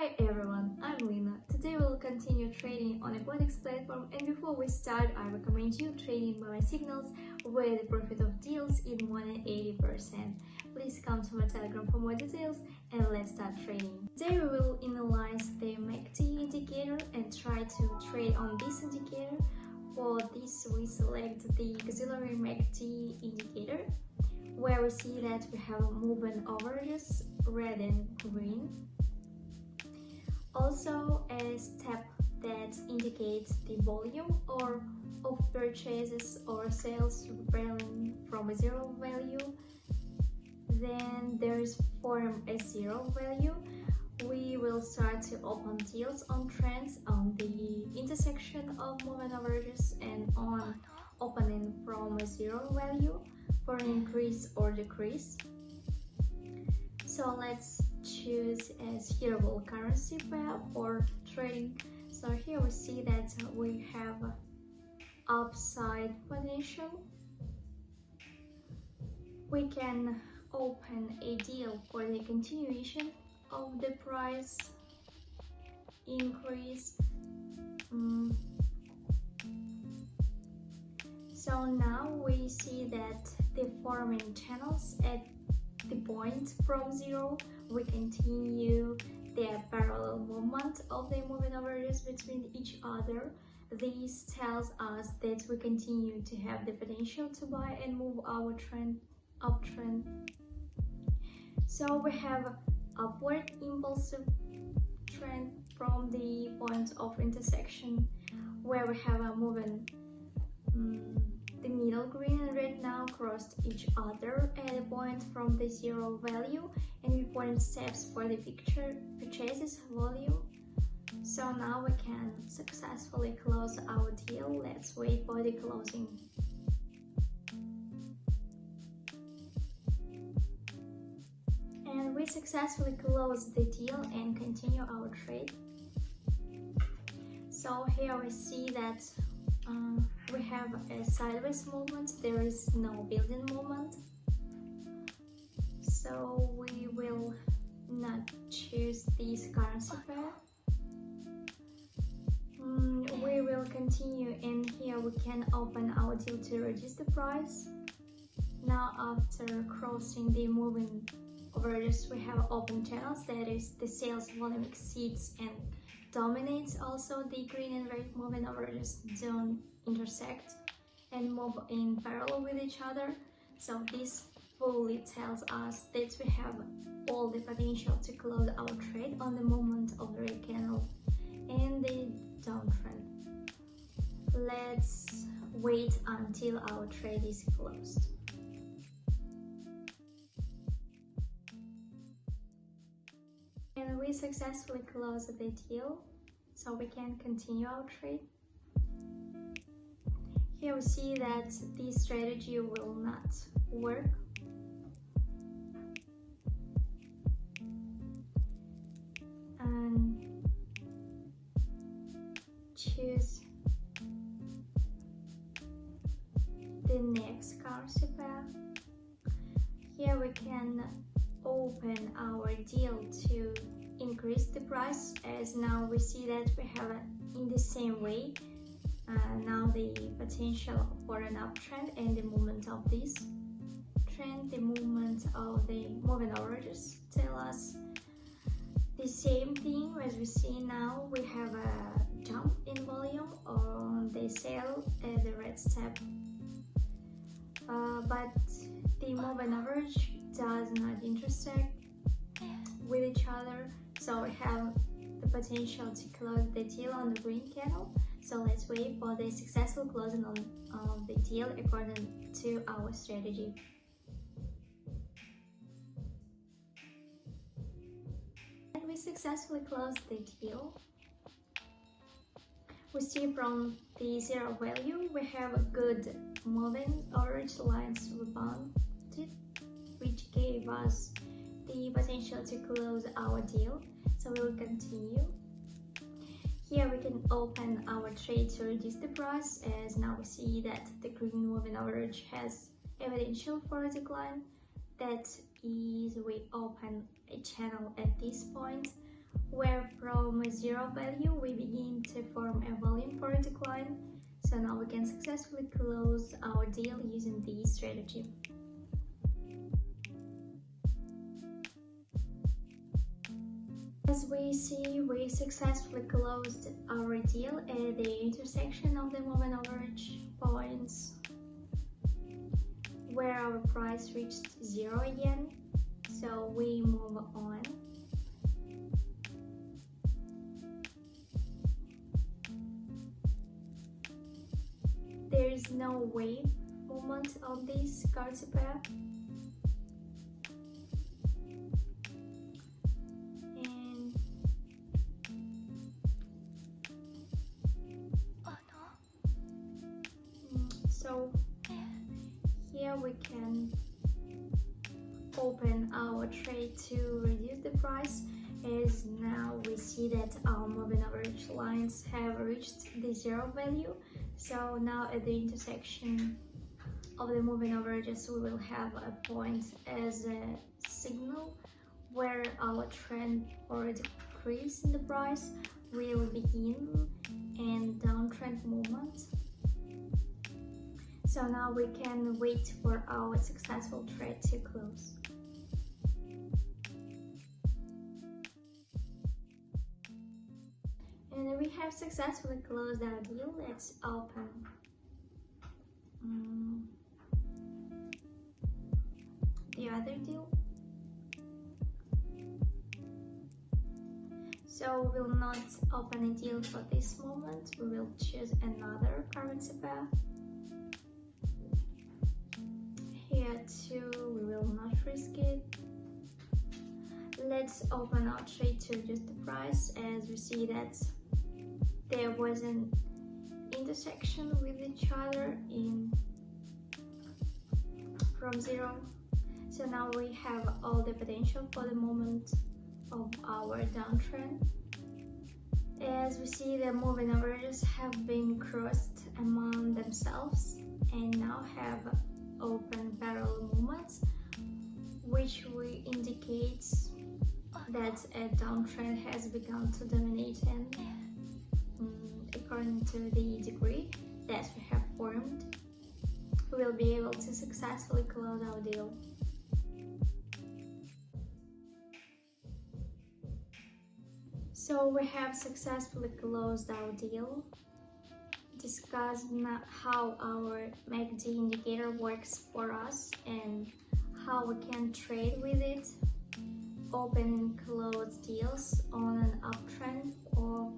Hi everyone, I'm Lina. Today we'll continue trading on a Quotex platform, and before we start, I recommend you trading by my signals with a profit of deals in 180%. Please come to my Telegram for more details and let's start trading. Today we will analyze the MACD indicator and try to trade on this indicator. For this we select the auxiliary MACD indicator, where we see that we have moving averages red and green. Also a step that indicates the volume or of purchases or sales rallying from a zero value. Then there is form a zero value. We will start to open deals on trends on the intersection of moving averages and on opening from a zero value for an increase or decrease. So let's choose a suitable currency pair for trading. So here we see that we have upside potential. We can open a deal for the continuation of the price increase. So now we see that the forming channels at the point from zero, we continue the parallel movement of the moving averages between each other. This tells us that we continue to have the potential to buy and move our trend uptrend. So we have upward impulsive trend from the point of intersection, where we have a moving the middle green and red now crossed each other at a point from the zero value, and we point steps for the purchases volume. So now we can successfully close our deal. Let's wait for the closing. And we successfully close the deal and continue our trade. So here we see that we have a sideways movement, there is no building movement. So we will not choose this currency pair. We will continue, and here we can open our deal to reduce the price. Now after crossing the moving averages, we have open channels, that is the sales volume exceeds and dominates. Also the green and red moving averages don't intersect and move in parallel with each other. So this fully tells us that we have all the potential to close our trade on the movement of the red candle and the downtrend. Let's wait until our trade is closed. And we successfully closed the deal, so we can continue our trade. Here we see that this strategy will not work. And choose the next currency pair. Here we can open our deal to increase the price, as now we see that we have in the same way now the potential for an uptrend and the movement of this trend. The movement of the moving averages tell us the same thing. As we see now, we have a jump in volume on the sell at the red step, but the moving average does not intersect with each other, so we have the potential to close the deal on the green candle. So let's wait for the successful closing of the deal according to our strategy. And we successfully closed the deal. We see from the zero value we have a good moving average lines rebounded, which gave us the potential to close our deal. So we will continue. Here we can open our trade to reduce the price, as now we see that the green moving average has a potential for a decline. That is, we open a channel at this point where from a zero value we begin to form a volume for a decline. So now we can successfully close our deal using this strategy. As we see, we successfully closed our deal at the intersection of the moving average points, where our price reached zero again. So we move on. There is no wave movement on this currency pair. So here we can open our trade to reduce the price, as now we see that our moving average lines have reached the zero value. So now at the intersection of the moving averages we will have a point as a signal where our trend or a decrease in the price will begin and downtrend movement. So now we can wait for our successful trade to close. And we have successfully closed our deal. Let's open the other deal. So we will not open a deal for this moment. We will choose another currency pair. Here too, we will not risk it. Let's open our trade to reduce the price, as we see that there was an intersection with each other from zero. So now we have all the potential for the moment of our downtrend. As we see, the moving averages have been crossed among themselves and now have open parallel movements, which indicates that a downtrend has begun to dominate, and according to the degree that we have formed, we will be able to successfully close our deal. So we have successfully closed our deal. Discuss how our MACD indicator works for us and how we can trade with it, open and close deals on an uptrend or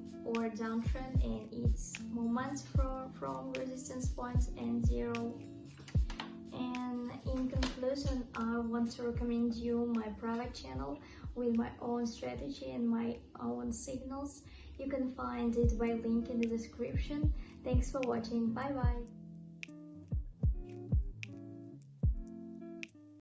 downtrend and its movements from resistance points and zero. And in conclusion, I want to recommend you my private channel with my own strategy and my own signals. You can find it by link in the description. Thanks for watching. Bye bye.